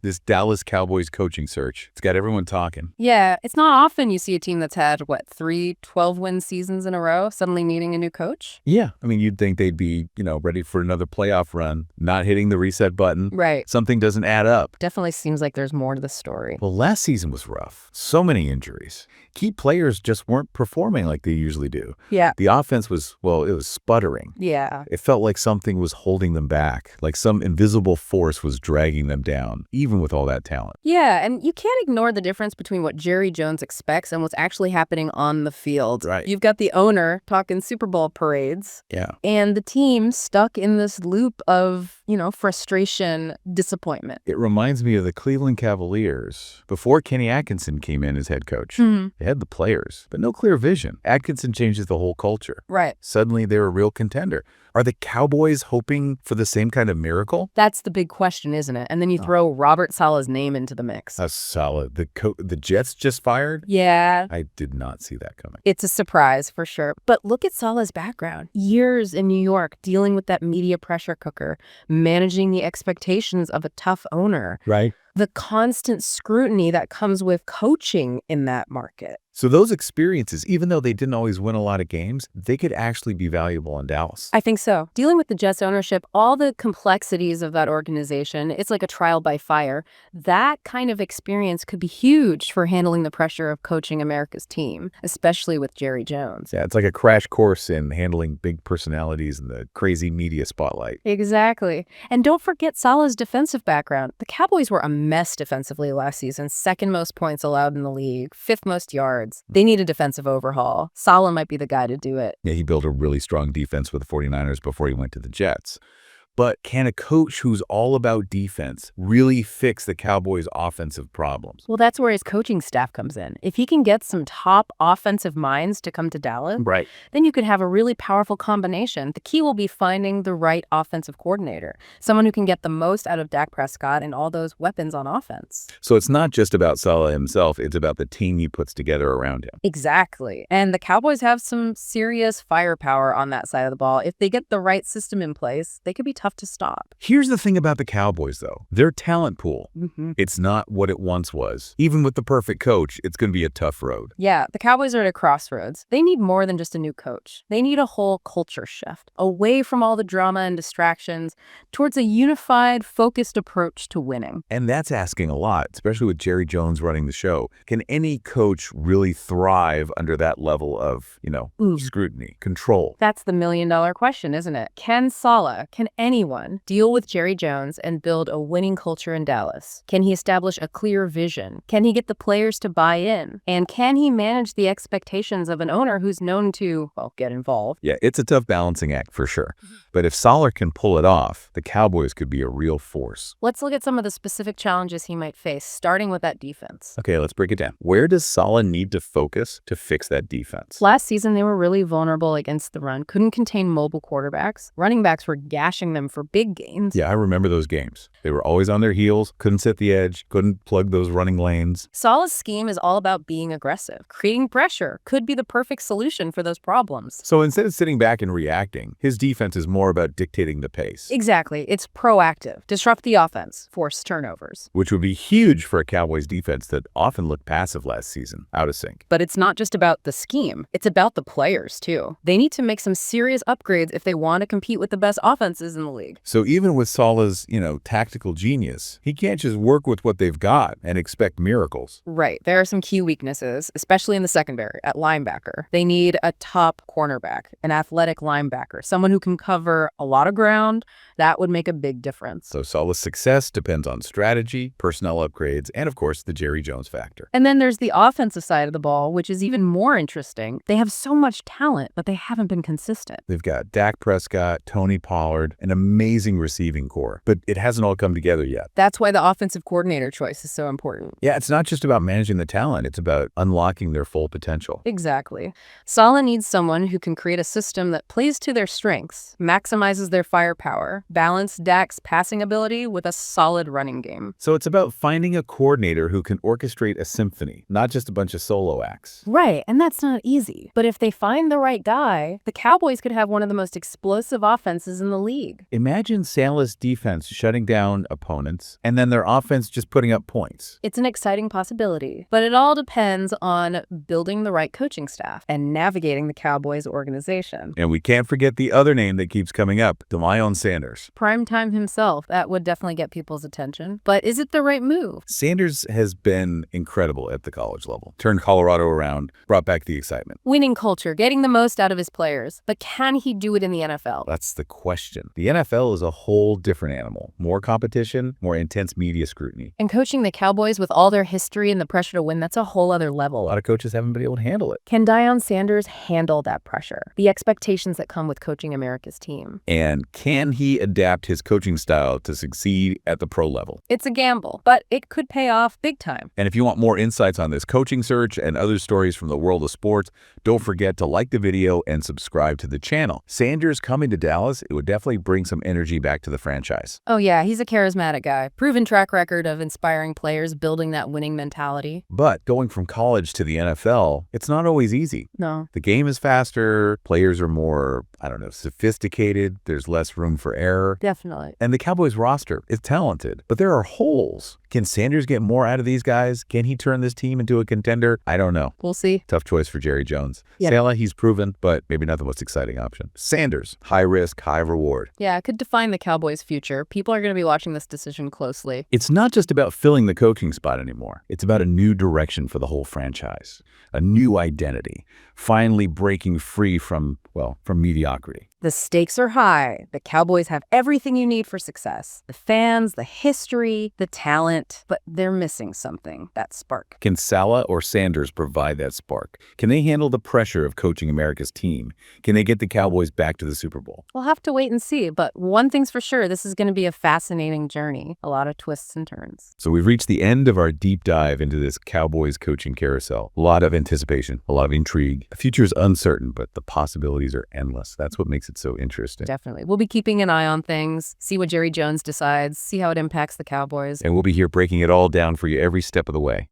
This Dallas Cowboys coaching search. It's got everyone talking. Yeah, it's not often you see a team that's had, three 12-win seasons in a row suddenly needing a new coach? Yeah. I mean, you'd think they'd be, ready for another playoff run, not hitting the reset button. Right. Something doesn't add up. Definitely seems like there's more to the story. Well, last season was rough. So many injuries. Key players just weren't performing like they usually do. Yeah. The offense was, it was sputtering. Yeah. It felt like something was holding them back, like some invisible force was dragging them down, even with all that talent. Yeah, and you can't ignore the difference between what Jerry Jones expects and what's actually happening on the field. Right. You've got the owner talking Super Bowl parades. Yeah. And the team stuck in this loop of, frustration, disappointment. It reminds me of the Cleveland Cavaliers. Before Kenny Atkinson came in as head coach, they had the players, but no clear vision. Atkinson changes the whole culture. Right. Suddenly, they're a real contender. Are the Cowboys hoping for the same kind of miracle? That's the big question, isn't it? And then you throw Robert Saleh's name into the mix. That's solid. The Jets just fired? Yeah. I did not see that coming. It's a surprise for sure. But look at Saleh's background. Years in New York dealing with that media pressure cooker, managing the expectations of a tough owner. Right. The constant scrutiny that comes with coaching in that market. So those experiences, even though they didn't always win a lot of games, they could actually be valuable in Dallas. I think so. Dealing with the Jets ownership, all the complexities of that organization, it's like a trial by fire. That kind of experience could be huge for handling the pressure of coaching America's team, especially with Jerry Jones. Yeah, it's like a crash course in handling big personalities and the crazy media spotlight. Exactly. And don't forget Saleh's defensive background. The Cowboys were a mess defensively last season, second most points allowed in the league, fifth most yards. They need a defensive overhaul. Saleh might be the guy to do it. Yeah, he built a really strong defense with the 49ers before he went to the Jets. But can a coach who's all about defense really fix the Cowboys' offensive problems? Well, that's where his coaching staff comes in. If he can get some top offensive minds to come to Dallas, Right. then you could have a really powerful combination. The key will be finding the right offensive coordinator, someone who can get the most out of Dak Prescott and all those weapons on offense. So it's not just about Saleh himself, it's about the team he puts together around him. Exactly. And the Cowboys have some serious firepower on that side of the ball. If they get the right system in place, they could be tough to stop. Here's the thing about the Cowboys, though. Their talent pool, Mm-hmm. it's not what it once was. Even with the perfect coach, it's going to be a tough road. Yeah, the Cowboys are at a crossroads. They need more than just a new coach. They need a whole culture shift, away from all the drama and distractions, towards a unified, focused approach to winning. And that's asking a lot, especially with Jerry Jones running the show. Can any coach really thrive under that level of, scrutiny, control? That's the million-dollar question, isn't it? Can Saleh, can anyone deal with Jerry Jones and build a winning culture in Dallas? Can he establish a clear vision? Can he get the players to buy in? And can he manage the expectations of an owner who's known to, get involved? Yeah, it's a tough balancing act for sure. But if Saleh can pull it off, the Cowboys could be a real force. Let's look at some of the specific challenges he might face, starting with that defense. Okay, let's break it down. Where does Saleh need to focus to fix that defense? Last season, they were really vulnerable against the run, couldn't contain mobile quarterbacks. Running backs were gashing them for big gains. Yeah, I remember those games. They were always on their heels, couldn't set the edge, couldn't plug those running lanes. Saleh's scheme is all about being aggressive. Creating pressure could be the perfect solution for those problems. So instead of sitting back and reacting, his defense is more about dictating the pace. Exactly. It's proactive. Disrupt the offense. Force turnovers. Which would be huge for a Cowboys defense that often looked passive last season, out of sync. But it's not just about the scheme. It's about the players, too. They need to make some serious upgrades if they want to compete with the best offenses in the league. So even with Saleh's, tactical genius, he can't just work with what they've got and expect miracles. Right. There are some key weaknesses, especially in the secondary, at linebacker. They need a top cornerback, an athletic linebacker, someone who can cover a lot of ground. That would make a big difference. So Saleh's success depends on strategy, personnel upgrades, and of course, the Jerry Jones factor. And then there's the offensive side of the ball, which is even more interesting. They have so much talent, but they haven't been consistent. They've got Dak Prescott, Tony Pollard, an amazing receiving core, but it hasn't all come together yet. That's why the offensive coordinator choice is so important. Yeah, it's not just about managing the talent, it's about unlocking their full potential. Exactly. Saleh needs someone who can create a system that plays to their strengths, maximizes their firepower, balance Dak's passing ability with a solid running game. So it's about finding a coordinator who can orchestrate a symphony, not just a bunch of solo acts. Right, and that's not easy. But if they find the right guy, the Cowboys could have one of the most explosive offenses in the league. Imagine Saleh's defense shutting down opponents and then their offense just putting up points. It's an exciting possibility, but it all depends on building the right coaching staff and navigating the Cowboys organization. And we can't forget the other name that keeps coming up, Deion Sanders. Primetime himself, that would definitely get people's attention. But is it the right move? Sanders has been incredible at the college level. Turned Colorado around, brought back the excitement. Winning culture, getting the most out of his players. But can he do it in the NFL? That's the question. The NFL is a whole different animal. More competition, more intense media scrutiny. And coaching the Cowboys with all their history and the pressure to win, that's a whole other A level. lot of coaches haven't been able to handle it. Can Deion Sanders handle that pressure? The expectations that come with coaching America's team. And can he adapt his coaching style to succeed at the pro level? It's a gamble, but it could pay off big time. And if you want more insights on this coaching search and other stories from the world of sports, don't forget to like the video and subscribe to the channel. Sanders coming to Dallas, it would definitely bring some energy back to the franchise. Oh yeah, he's a charismatic guy. Proven track record of inspiring players, building that winning mentality. But going from college to the NFL, it's not always easy. No. The game is faster, players are more, sophisticated, there's less room for error. Definitely. And the Cowboys roster is talented, but there are holes. Can Sanders get more out of these guys? Can he turn this team into a contender? I don't know. We'll see. Tough choice for Jerry Jones. Yeah. Saleh, he's proven, but maybe not the most exciting option. Sanders, high risk, high reward. Yeah, it could define the Cowboys' future. People are going to be watching this decision closely. It's not just about filling the coaching spot anymore. It's about a new direction for the whole franchise, a new identity, finally breaking free from mediocrity. The stakes are high. The Cowboys have everything you need for success. The fans, the history, the talent, but they're missing something, that spark. Can Saleh or Sanders provide that spark? Can they handle the pressure of coaching America's team? Can they get the Cowboys back to the Super Bowl? We'll have to wait and see, but one thing's for sure, this is going to be a fascinating journey. A lot of twists and turns. So we've reached the end of our deep dive into this Cowboys coaching carousel. A lot of anticipation, a lot of intrigue. The future is uncertain, but the possibilities are endless. That's what makes it so interesting. Definitely. We'll be keeping an eye on things, see what Jerry Jones decides, see how it impacts the Cowboys. And we'll be here breaking it all down for you every step of the way.